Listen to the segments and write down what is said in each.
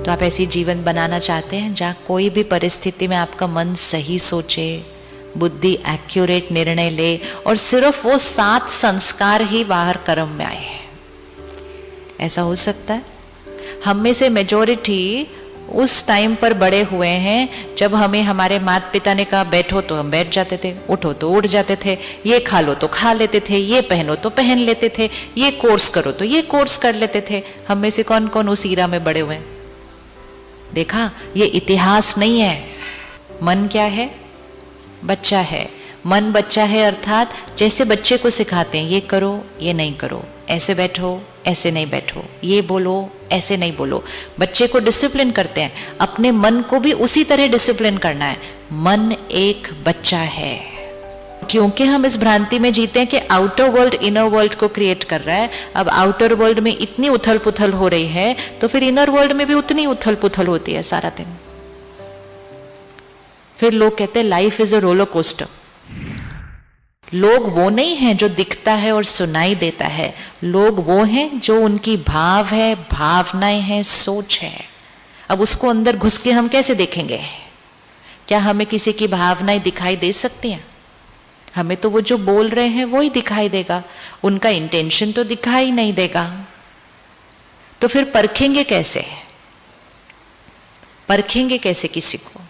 तो आप ऐसी जीवन बनाना चाहते हैं जहाँ कोई भी परिस्थिति में आपका मन सही सोचे, बुद्धि एक्यूरेट निर्णय ले और सिर्फ वो 7 संस्कार ही बाहर कर्म में आए। ऐसा हो सकता है? हम में से मेजॉरिटी उस टाइम पर बड़े हुए हैं जब हमें हमारे माता पिता ने कहा बैठो तो हम बैठ जाते थे, उठो तो उठ जाते थे, ये खा लो तो खा लेते थे, ये पहनो तो पहन लेते थे, ये कोर्स करो तो ये कोर्स कर लेते थे। हम में से कौन कौन उस ईरा में बड़े हुए हैं? देखा, ये इतिहास नहीं है। मन क्या है? बच्चा है। मन बच्चा है अर्थात जैसे बच्चे को सिखाते हैं, ये करो ये नहीं करो, ऐसे बैठो ऐसे नहीं बैठो, ये बोलो ऐसे नहीं बोलो। बच्चे को डिसिप्लिन करते हैं, अपने मन को भी उसी तरह डिसिप्लिन करना है। मन एक बच्चा है। क्योंकि हम इस भ्रांति में जीते हैं कि आउटर वर्ल्ड इनर वर्ल्ड को क्रिएट कर रहा है। अब आउटर वर्ल्ड में इतनी उथल पुथल हो रही है तो फिर इनर वर्ल्ड में भी उतनी उथल पुथल होती है सारा दिन। फिर लोग कहते हैं life is a roller coaster. लोग वो नहीं हैं जो दिखता है और सुनाई देता है, लोग वो हैं जो उनकी भाव है, भावनाएं हैं, सोच है। अब उसको अंदर घुस के हम कैसे देखेंगे? क्या हमें किसी की भावनाएं दिखाई दे सकती हैं? हमें तो वो जो बोल रहे हैं वो ही दिखाई देगा, उनका इंटेंशन तो दिखाई नहीं देगा। तो फिर परखेंगे कैसे? परखेंगे कैसे किसी को?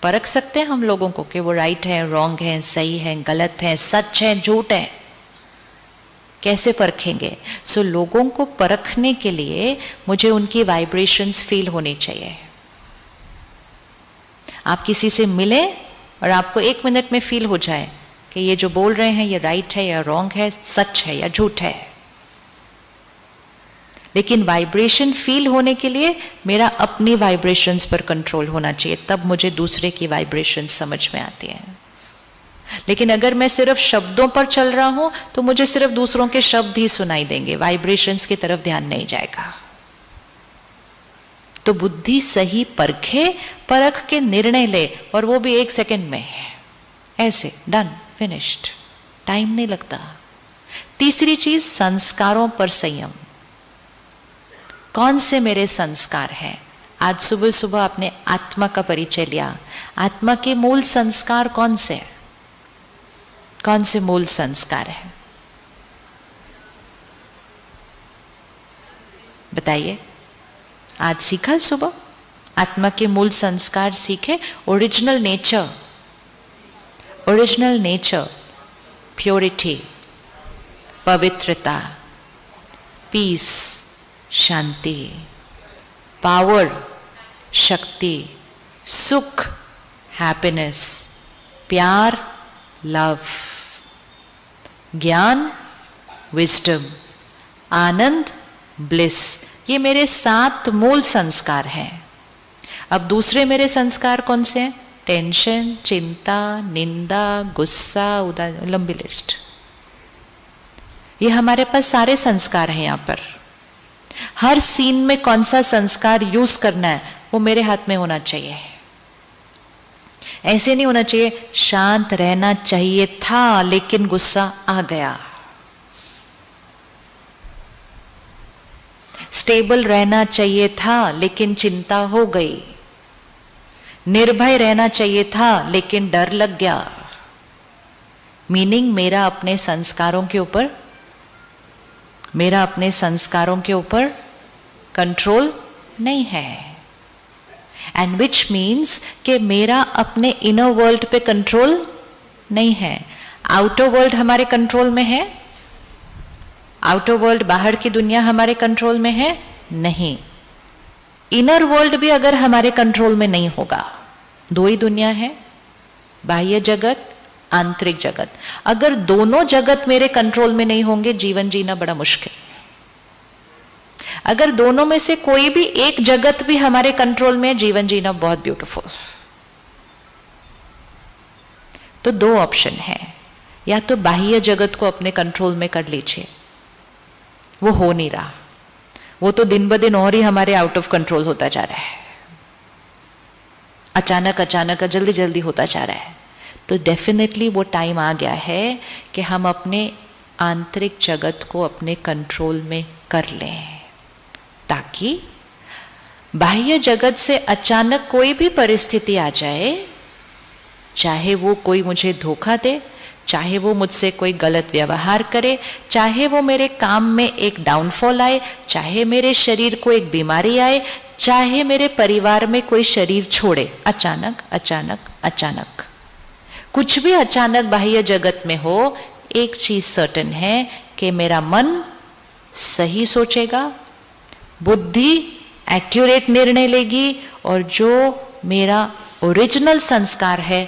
परख सकते हैं हम लोगों को कि वो राइट है, रॉन्ग है, सही है, गलत है, सच है, झूठ है? कैसे परखेंगे? सो लोगों को परखने के लिए मुझे उनकी वाइब्रेशंस फील होनी चाहिए। आप किसी से मिले और आपको 1 मिनट में फील हो जाए कि ये जो बोल रहे हैं ये राइट है या रॉन्ग है, सच है या झूठ है। लेकिन वाइब्रेशन फील होने के लिए मेरा अपनी वाइब्रेशंस पर कंट्रोल होना चाहिए, तब मुझे दूसरे की वाइब्रेशंस समझ में आती हैं। लेकिन अगर मैं सिर्फ शब्दों पर चल रहा हूं तो मुझे सिर्फ दूसरों के शब्द ही सुनाई देंगे, वाइब्रेशंस की तरफ ध्यान नहीं जाएगा। तो बुद्धि सही परखे, परख के निर्णय ले, और वो भी 1 सेकंड में, ऐसे डन फिनिश्ड, टाइम नहीं लगता। तीसरी चीज, संस्कारों पर संयम। कौन से मेरे संस्कार हैं? आज सुबह सुबह आपने आत्मा का परिचय लिया। आत्मा के मूल संस्कार कौन से हैं? कौन से मूल संस्कार हैं बताइए? आज सीखा सुबह आत्मा के मूल संस्कार सीखे। Original nature, original nature, purity, पवित्रता, पीस, शांति, पावर, शक्ति, सुख, हैप्पीनेस, प्यार, लव, ज्ञान, विजडम, आनंद, ब्लिस, ये मेरे 7 मूल संस्कार हैं। अब दूसरे मेरे संस्कार कौन से हैं? टेंशन, चिंता, निंदा, गुस्सा, उदासी, लंबी लिस्ट। ये हमारे पास सारे संस्कार हैं। यहां पर हर सीन में कौन सा संस्कार यूज करना है वो मेरे हाथ में होना चाहिए। ऐसे नहीं होना चाहिए शांत रहना चाहिए था लेकिन गुस्सा आ गया, स्टेबल रहना चाहिए था लेकिन चिंता हो गई, निर्भय रहना चाहिए था लेकिन डर लग गया। मीनिंग मेरा अपने संस्कारों के ऊपर कंट्रोल नहीं है। एंड विच मीन्स कि मेरा अपने इनर वर्ल्ड पे कंट्रोल नहीं है। आउटर वर्ल्ड हमारे कंट्रोल में है? आउटर वर्ल्ड, बाहर की दुनिया हमारे कंट्रोल में है? नहीं। इनर वर्ल्ड भी अगर हमारे कंट्रोल में नहीं होगा, 2 ही दुनिया है, बाह्य जगत, आंतरिक जगत। अगर दोनों जगत मेरे कंट्रोल में नहीं होंगे, जीवन जीना बड़ा मुश्किल। अगर दोनों में से कोई भी एक जगत भी हमारे कंट्रोल में है, जीवन जीना बहुत ब्यूटीफुल। तो 2 ऑप्शन है, या तो बाह्य जगत को अपने कंट्रोल में कर लीजिए, वो हो नहीं रहा, वो तो दिन ब दिन और ही हमारे आउट ऑफ कंट्रोल होता जा रहा है, अचानक जल्दी जल्दी होता जा रहा है। तो डेफिनेटली वो टाइम आ गया है कि हम अपने आंतरिक जगत को अपने कंट्रोल में कर लें, ताकि बाह्य जगत से अचानक कोई भी परिस्थिति आ जाए, चाहे वो कोई मुझे धोखा दे, चाहे वो मुझसे कोई गलत व्यवहार करे, चाहे वो मेरे काम में एक डाउनफॉल आए, चाहे मेरे शरीर को एक बीमारी आए, चाहे मेरे परिवार में कोई शरीर छोड़े, अचानक अचानक अचानक कुछ भी अचानक बाह्य जगत में हो, एक चीज सर्टेन है कि मेरा मन सही सोचेगा, बुद्धि एक्यूरेट निर्णय लेगी, और जो मेरा ओरिजिनल संस्कार है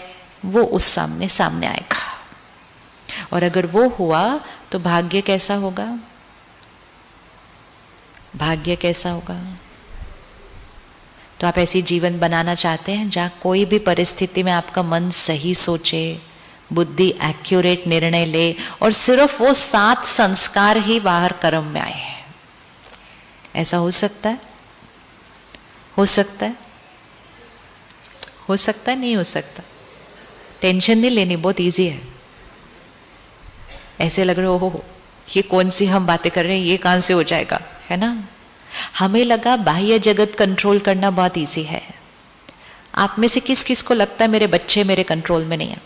वो उस सामने आएगा। और अगर वो हुआ तो भाग्य कैसा होगा? भाग्य कैसा होगा? तो आप ऐसी जीवन बनाना चाहते हैं जहाँ कोई भी परिस्थिति में आपका मन सही सोचे, बुद्धि एक्यूरेट निर्णय ले, और सिर्फ वो 7 संस्कार ही बाहर कर्म में आए। ऐसा हो सकता है? हो सकता है? हो सकता है? नहीं हो सकता? टेंशन नहीं लेनी, बहुत इजी है। ऐसे लग रहा हो ये कौन सी हम बातें कर रहे हैं, ये कहां से हो जाएगा, है ना? हमें लगा बाह्य जगत कंट्रोल करना बहुत इजी है। आप में से किस किस को लगता है मेरे बच्चे मेरे कंट्रोल में नहीं है?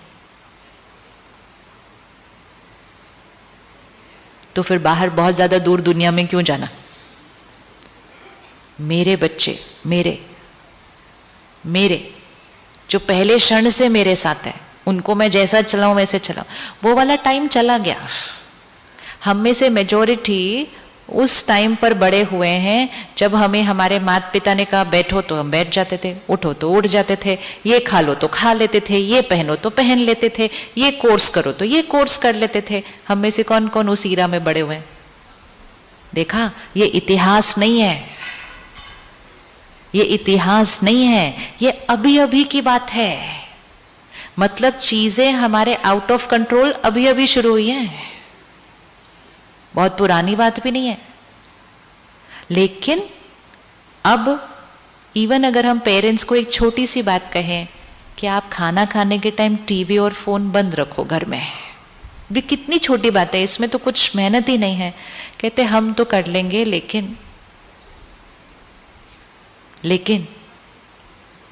तो फिर बाहर बहुत ज्यादा दूर दुनिया में क्यों जाना? मेरे बच्चे, मेरे जो पहले क्षण से मेरे साथ है, उनको मैं जैसा चलाऊं वैसे चलाऊं। वो वाला टाइम चला गया। हम में से मेजॉरिटी उस टाइम पर बड़े हुए हैं जब हमें हमारे माता पिता ने कहा बैठो तो हम बैठ जाते थे, उठो तो उठ जाते थे, ये खा लो तो खा लेते थे, ये पहनो तो पहन लेते थे, ये कोर्स करो तो ये कोर्स कर लेते थे। हम में से कौन कौन उस ईरा में बड़े हुए हैं? देखा, ये इतिहास नहीं है, ये इतिहास नहीं है, ये अभी अभी की बात है। मतलब चीजें हमारे आउट ऑफ कंट्रोल अभी अभी शुरू हुई हैं, बहुत पुरानी बात भी नहीं है। लेकिन अब इवन अगर हम पेरेंट्स को एक छोटी सी बात कहें कि आप खाना खाने के टाइम टीवी और फोन बंद रखो घर में, भी कितनी छोटी बात है, इसमें तो कुछ मेहनत ही नहीं है। कहते हम तो कर लेंगे, लेकिन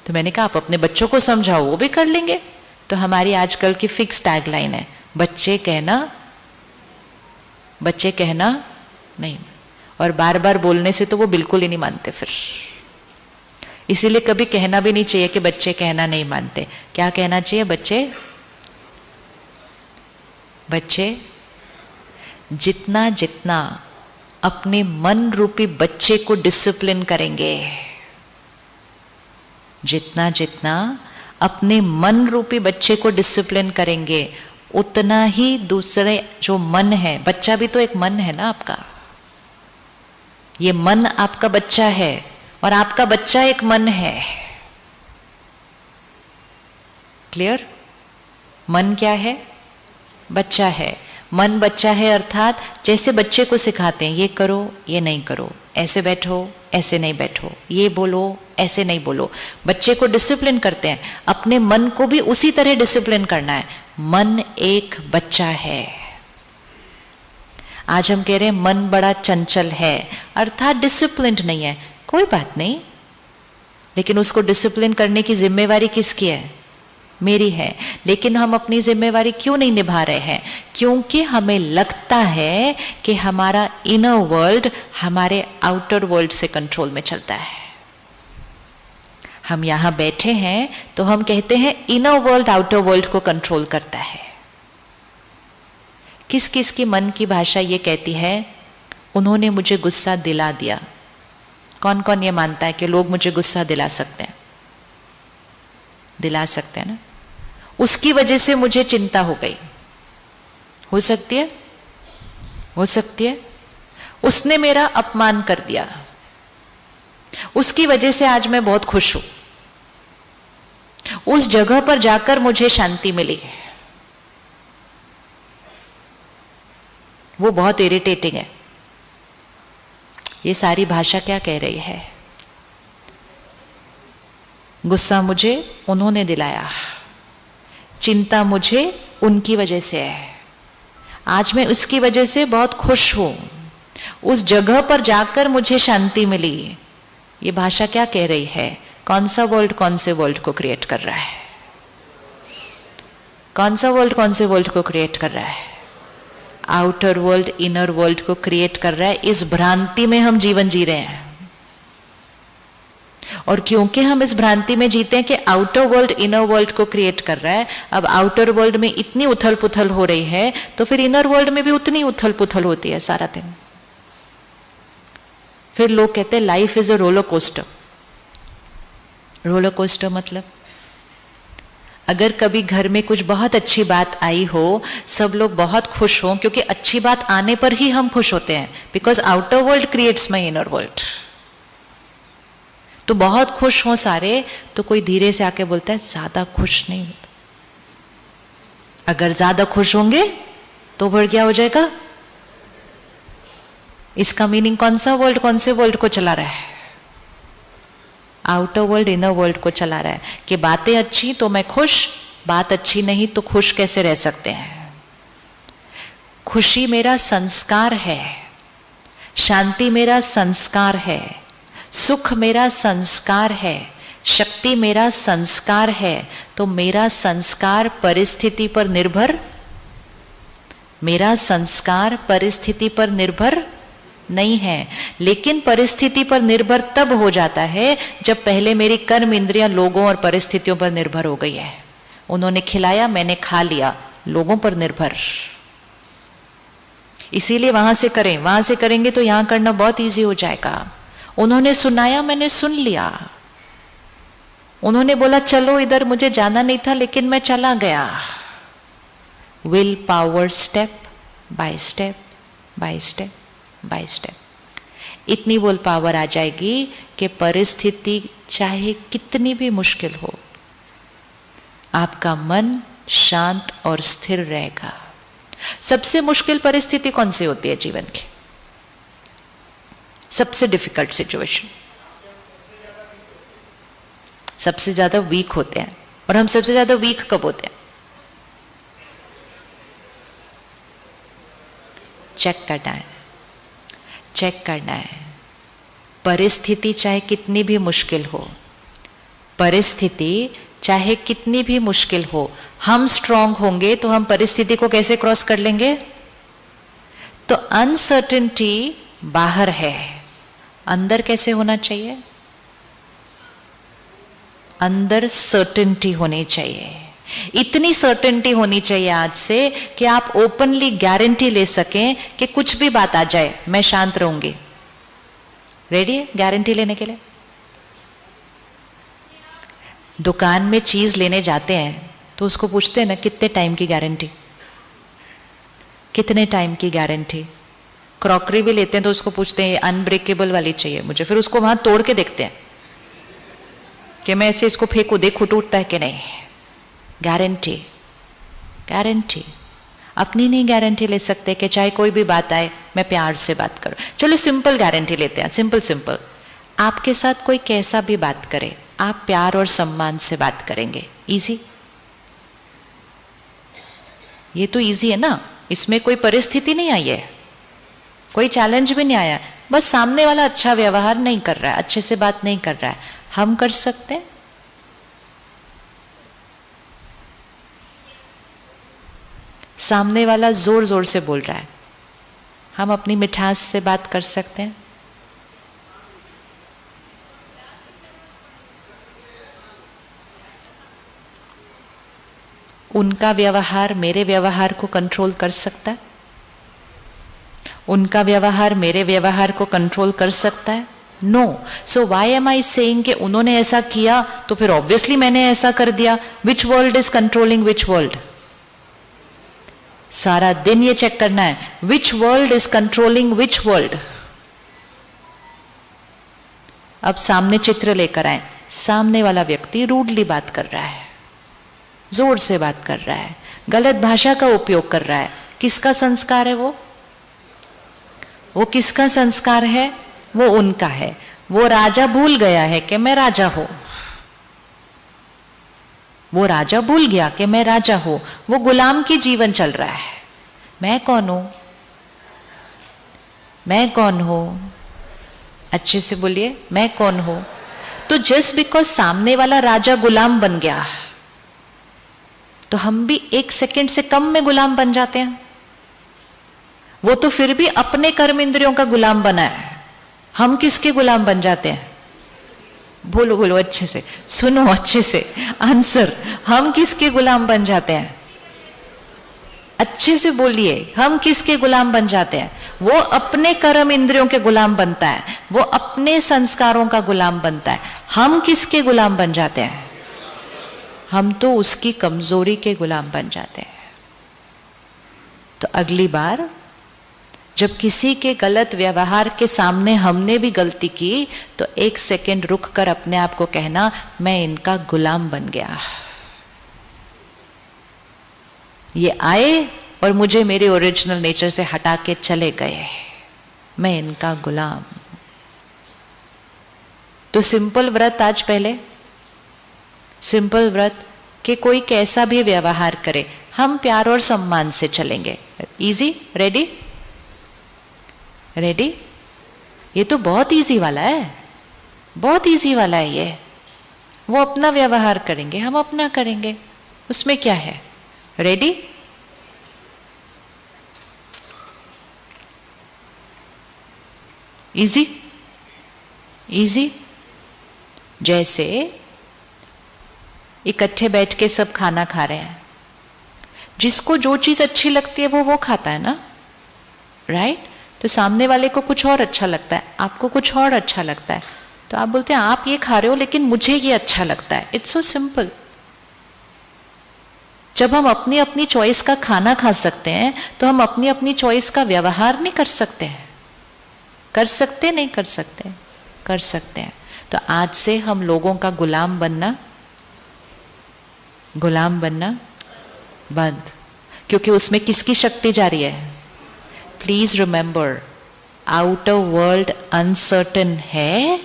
तो मैंने कहा आप अपने बच्चों को समझाओ, वो भी कर लेंगे। तो हमारी आजकल की फिक्स टैगलाइन है, बच्चे कहना नहीं। और बार बार बोलने से तो वो बिल्कुल ही नहीं मानते फिर। इसीलिए कभी कहना भी नहीं चाहिए कि बच्चे कहना नहीं मानते। क्या कहना चाहिए? बच्चे जितना जितना अपने मन रूपी बच्चे को डिसिप्लिन करेंगे, जितना जितना अपने मन रूपी बच्चे को डिसिप्लिन करेंगे, उतना ही दूसरे जो मन है, बच्चा भी तो एक मन है ना आपका, ये मन आपका बच्चा है और आपका बच्चा एक मन है। क्लियर? मन क्या है? बच्चा है। मन बच्चा है अर्थात जैसे बच्चे को सिखाते हैं, ये करो, ये नहीं करो, ऐसे बैठो, ऐसे नहीं बैठो, ये बोलो, ऐसे नहीं बोलो। बच्चे को डिसिप्लिन करते हैं, अपने मन को भी उसी तरह डिसिप्लिन करना है। मन एक बच्चा है। आज हम कह रहे हैं मन बड़ा चंचल है, अर्थात डिसिप्लिन्ड नहीं है। कोई बात नहीं, लेकिन उसको डिसिप्लिन करने की जिम्मेवारी किसकी है? मेरी है। लेकिन हम अपनी जिम्मेवारी क्यों नहीं निभा रहे हैं? क्योंकि हमें लगता है कि हमारा इनर वर्ल्ड हमारे आउटर वर्ल्ड से कंट्रोल में चलता है। हम यहां बैठे हैं तो हम कहते हैं इनर वर्ल्ड आउटर वर्ल्ड को कंट्रोल करता है। किस किस की मन की भाषा ये कहती है, उन्होंने मुझे गुस्सा दिला दिया। कौन कौन ये मानता है कि लोग मुझे गुस्सा दिला सकते हैं? दिला सकते हैं ना? उसकी वजह से मुझे चिंता हो गई। हो सकती है? हो सकती है। उसने मेरा अपमान कर दिया, उसकी वजह से आज मैं बहुत खुश हूं। उस जगह पर जाकर मुझे शांति मिली। वो बहुत इरिटेटिंग है। ये सारी भाषा क्या कह रही है? गुस्सा मुझे उन्होंने दिलाया, चिंता मुझे उनकी वजह से है, आज मैं उसकी वजह से बहुत खुश हूं। उस जगह पर जाकर मुझे शांति मिली। ये भाषा क्या कह रही है? कौन सा वर्ल्ड कौन से वर्ल्ड को क्रिएट कर रहा है? कौन सा वर्ल्ड कौन से वर्ल्ड को क्रिएट कर रहा है? आउटर वर्ल्ड इनर वर्ल्ड को क्रिएट कर रहा है। इस भ्रांति में हम जीवन जी रहे हैं, और क्योंकि हम इस भ्रांति में जीते हैं कि आउटर वर्ल्ड इनर वर्ल्ड को क्रिएट कर रहा है, अब आउटर वर्ल्ड में इतनी उथल पुथल हो रही है तो फिर इनर वर्ल्ड में भी उतनी उथल पुथल होती है सारा दिन। फिर लोग कहते हैं life is a roller coaster. Roller coaster मतलब अगर कभी घर में कुछ बहुत अच्छी बात आई हो, सब लोग बहुत खुश हों, क्योंकि अच्छी बात आने पर ही हम खुश होते हैं, because outer world creates my inner world. तो बहुत खुश हों सारे, तो कोई धीरे से आके बोलता है ज्यादा खुश नहीं होता। अगर ज्यादा खुश होंगे तो फिर क्या हो जाएगा? इसका मीनिंग कौन सा वर्ल्ड कौन से वर्ल्ड को चला रहा है? आउटर वर्ल्ड इनर वर्ल्ड को चला रहा है कि बातें अच्छी तो मैं खुश, बात अच्छी नहीं तो खुश कैसे रह सकते हैं? खुशी मेरा संस्कार है, शांति मेरा संस्कार है, सुख मेरा संस्कार है, शक्ति मेरा संस्कार है। तो मेरा संस्कार परिस्थिति पर निर्भर, मेरा संस्कार परिस्थिति पर निर्भर नहीं है। लेकिन परिस्थिति पर निर्भर तब हो जाता है जब पहले मेरी कर्म इंद्रियां लोगों और परिस्थितियों पर निर्भर हो गई है। उन्होंने खिलाया, मैंने खा लिया, लोगों पर निर्भर। इसीलिए वहां से करें, वहां से करेंगे तो यहां करना बहुत इजी हो जाएगा। उन्होंने सुनाया, मैंने सुन लिया। उन्होंने बोला चलो इधर, मुझे जाना नहीं था लेकिन मैं चला गया। Will power, step by step by step by step. इतनी विल पावर आ जाएगी कि परिस्थिति चाहे कितनी भी मुश्किल हो, आपका मन शांत और स्थिर रहेगा। सबसे मुश्किल परिस्थिति कौन सी होती है जीवन की? सबसे डिफिकल्ट सिचुएशन। सबसे ज्यादा वीक होते हैं। और हम सबसे ज्यादा वीक कब होते हैं? चेक करना है, चेक करना है। परिस्थिति चाहे कितनी भी मुश्किल हो, परिस्थिति चाहे कितनी भी मुश्किल हो, हम स्ट्रांग होंगे तो हम परिस्थिति को कैसे क्रॉस कर लेंगे? तो अनसर्टेनिटी बाहर है, अंदर कैसे होना चाहिए? अंदर सर्टेनिटी होनी चाहिए। इतनी सर्टेनिटी होनी चाहिए आज से कि आप ओपनली गारंटी ले सकें कि कुछ भी बात आ जाए मैं शांत रहूंगी। रेडी है गारंटी लेने के लिए? दुकान में चीज लेने जाते हैं तो उसको पूछते हैं ना कितने टाइम की गारंटी, कितने टाइम की गारंटी। क्रॉकरी भी लेते हैं तो उसको पूछते हैं अनब्रेकेबल वाली चाहिए मुझे, फिर उसको वहां तोड़ के देखते हैं कि मैं ऐसे इसको फेंकू, देखू टूटता है कि नहीं। Guarantee, guarantee. अपनी नहीं गारंटी ले सकते कि चाहे कोई भी बात आए मैं प्यार से बात करूं। चलो सिंपल गारंटी लेते हैं, सिंपल सिंपल। आपके साथ कोई कैसा भी बात करे, आप प्यार और सम्मान से बात करेंगे। इजी, ये तो इजी है ना, इसमें कोई परिस्थिति नहीं आई है, कोई चैलेंज भी नहीं आया, बस सामने वाला अच्छा व्यवहार नहीं कर रहा है, अच्छे से बात नहीं कर रहा है, हम कर सकते हैं। सामने वाला जोर जोर से बोल रहा है, हम अपनी मिठास से बात कर सकते हैं। उनका व्यवहार मेरे व्यवहार को कंट्रोल कर सकता है? उनका व्यवहार मेरे व्यवहार को कंट्रोल कर सकता है? No. So why am I saying कि उन्होंने ऐसा किया तो फिर ऑब्वियसली मैंने ऐसा कर दिया। विच world is controlling which world? सारा दिन ये चेक करना है, विच world is controlling which world. अब सामने चित्र लेकर आए, सामने वाला व्यक्ति रूडली बात कर रहा है, जोर से बात कर रहा है, गलत भाषा का उपयोग कर रहा है। किसका संस्कार है वो किसका संस्कार है? वो उनका है। वो राजा भूल गया है कि मैं राजा हूं, वो राजा भूल गया कि मैं राजा हूं, वो गुलाम की जीवन चल रहा है। मैं कौन हूं? मैं कौन हूं? अच्छे से बोलिए, मैं कौन हूं? तो जस्ट बिकॉज सामने वाला राजा गुलाम बन गया, तो हम भी 1 सेकंड से कम में गुलाम बन जाते हैं। वो तो फिर भी अपने कर्म इंद्रियों का गुलाम बना है, हम किसके गुलाम बन जाते हैं? बोलो बोलो अच्छे से, सुनो अच्छे से आंसर, हम किसके गुलाम बन जाते हैं? अच्छे से बोलिए, हम किसके गुलाम बन जाते हैं? वो अपने कर्म इंद्रियों के गुलाम बनता है, वो अपने संस्कारों का गुलाम बनता है। हम किसके गुलाम बन जाते हैं? हम तो उसकी कमजोरी के गुलाम बन जाते हैं। तो अगली बार जब किसी के गलत व्यवहार के सामने हमने भी गलती की, तो 1 सेकंड रुक कर अपने आप को कहना, मैं इनका गुलाम बन गया। ये आए और मुझे मेरे ओरिजिनल नेचर से हटा के चले गए, मैं इनका गुलाम। तो सिंपल व्रत आज पहले, सिंपल व्रत कि कोई कैसा भी व्यवहार करे, हम प्यार और सम्मान से चलेंगे। Easy, ready? रेडी? ये तो बहुत इजी वाला है, बहुत इजी वाला है ये। वो अपना व्यवहार करेंगे, हम अपना करेंगे, उसमें क्या है? रेडी? Easy, easy. जैसे इकट्ठे बैठ के सब खाना खा रहे हैं, जिसको जो चीज अच्छी लगती है वो खाता है ना, राइट? तो सामने वाले को कुछ और अच्छा लगता है, आपको कुछ और अच्छा लगता है, तो आप बोलते हैं आप ये खा रहे हो लेकिन मुझे ये अच्छा लगता है। It's so simple. जब हम अपनी अपनी चॉइस का खाना खा सकते हैं, तो हम अपनी अपनी चॉइस का व्यवहार नहीं कर सकते हैं? कर सकते? नहीं कर सकते? कर सकते हैं। तो आज से हम लोगों का गुलाम बनना बंद, क्योंकि उसमें किसकी शक्ति जा रही है? Please remember, outer world uncertain है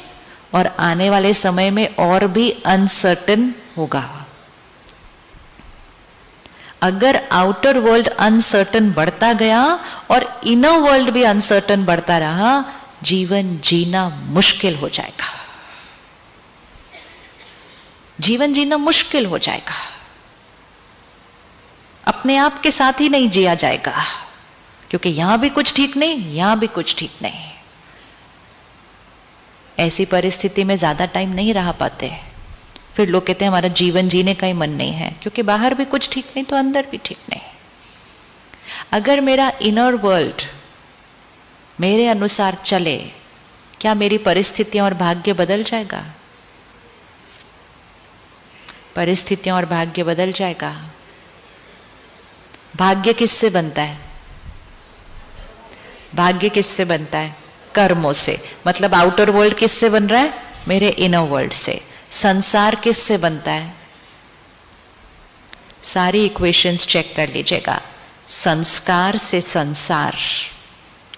और आने वाले समय में और भी अनसर्टन होगा। अगर आउटर वर्ल्ड अनसर्टन बढ़ता गया और इनर वर्ल्ड भी अनसर्टन बढ़ता रहा, जीवन जीना मुश्किल हो जाएगा। जीवन जीना मुश्किल हो जाएगा, अपने आप के साथ ही नहीं जिया जाएगा, क्योंकि यहां भी कुछ ठीक नहीं, यहां भी कुछ ठीक नहीं। ऐसी परिस्थिति में ज्यादा टाइम नहीं रह पाते, फिर लोग कहते हैं हमारा जीवन जीने का ही मन नहीं है, क्योंकि बाहर भी कुछ ठीक नहीं तो अंदर भी ठीक नहीं। अगर मेरा इनर वर्ल्ड मेरे अनुसार चले, क्या मेरी परिस्थितियां और भाग्य बदल जाएगा? परिस्थितियां और भाग्य बदल जाएगा। भाग्य किससे बनता है? भाग्य किससे बनता है? कर्मों से। मतलब आउटर वर्ल्ड किससे बन रहा है? मेरे इनर वर्ल्ड से। संसार किससे बनता है? सारी इक्वेशंस चेक कर लीजिएगा। संस्कार से संसार।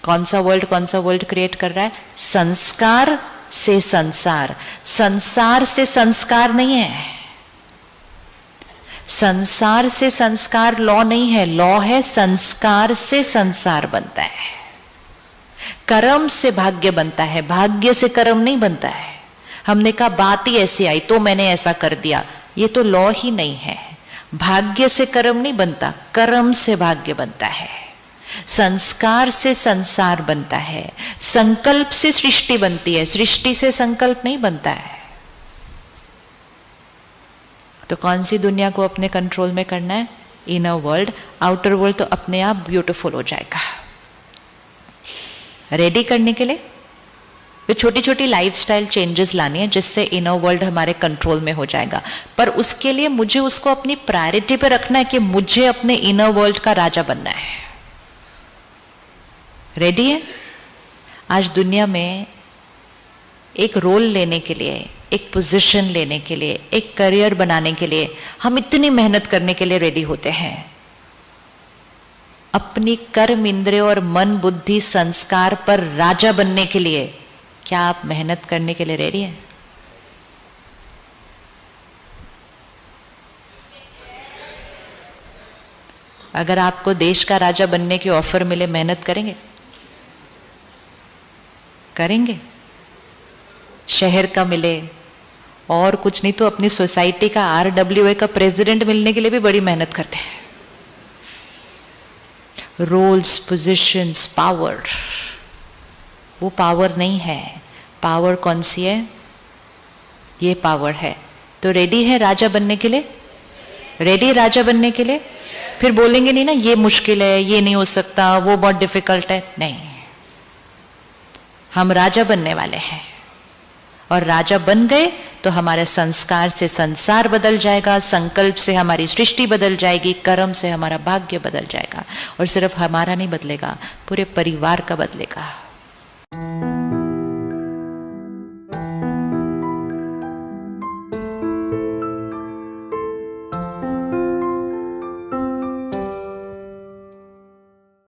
कौन सा वर्ल्ड क्रिएट कर रहा है? संस्कार से संसार। संसार से संस्कार नहीं है, संसार से संस्कार लॉ नहीं है, लॉ है संस्कार से संसार बनता है। कर्म से भाग्य बनता है, भाग्य से कर्म नहीं बनता है। हमने कहा बात ही ऐसी आई तो मैंने ऐसा कर दिया, ये तो लॉ ही नहीं है। भाग्य से कर्म नहीं बनता, कर्म से भाग्य बनता है। संस्कार से संसार बनता है, संकल्प से सृष्टि बनती है, सृष्टि से संकल्प नहीं बनता है। तो कौन सी दुनिया को अपने कंट्रोल में करना है? Inner world. आउटर वर्ल्ड तो अपने आप ब्यूटीफुल हो जाएगा। रेडी करने के लिए फिर छोटी छोटी लाइफस्टाइल चेंजेस लानी है, जिससे इनर वर्ल्ड हमारे कंट्रोल में हो जाएगा। पर उसके लिए मुझे उसको अपनी प्रायोरिटी पे रखना है कि मुझे अपने इनर वर्ल्ड का राजा बनना है। रेडी है? आज दुनिया में एक रोल लेने के लिए, एक पोजीशन लेने के लिए, एक करियर बनाने के लिए हम इतनी मेहनत करने के लिए रेडी होते हैं। अपनी कर्म इंद्रिय और मन बुद्धि संस्कार पर राजा बनने के लिए क्या आप मेहनत करने के लिए रेडी हैं? अगर आपको देश का राजा बनने की ऑफर मिले, मेहनत करेंगे? करेंगे? शहर का मिले, और कुछ नहीं तो अपनी सोसाइटी का RWA का प्रेसिडेंट मिलने के लिए भी बड़ी मेहनत करते हैं। रोल्स, पोजीशंस, पावर, वो पावर नहीं है। पावर कौन सी है? ये पावर है। तो रेडी है राजा बनने के लिए? रेडी है राजा बनने के लिए? फिर बोलेंगे नहीं ना ये मुश्किल है, ये नहीं हो सकता, वो बहुत डिफिकल्ट है। नहीं, हम राजा बनने वाले हैं, और राजा बन गए तो हमारे संस्कार से संसार बदल जाएगा, संकल्प से हमारी सृष्टि बदल जाएगी, कर्म से हमारा भाग्य बदल जाएगा। और सिर्फ हमारा नहीं बदलेगा, पूरे परिवार का बदलेगा।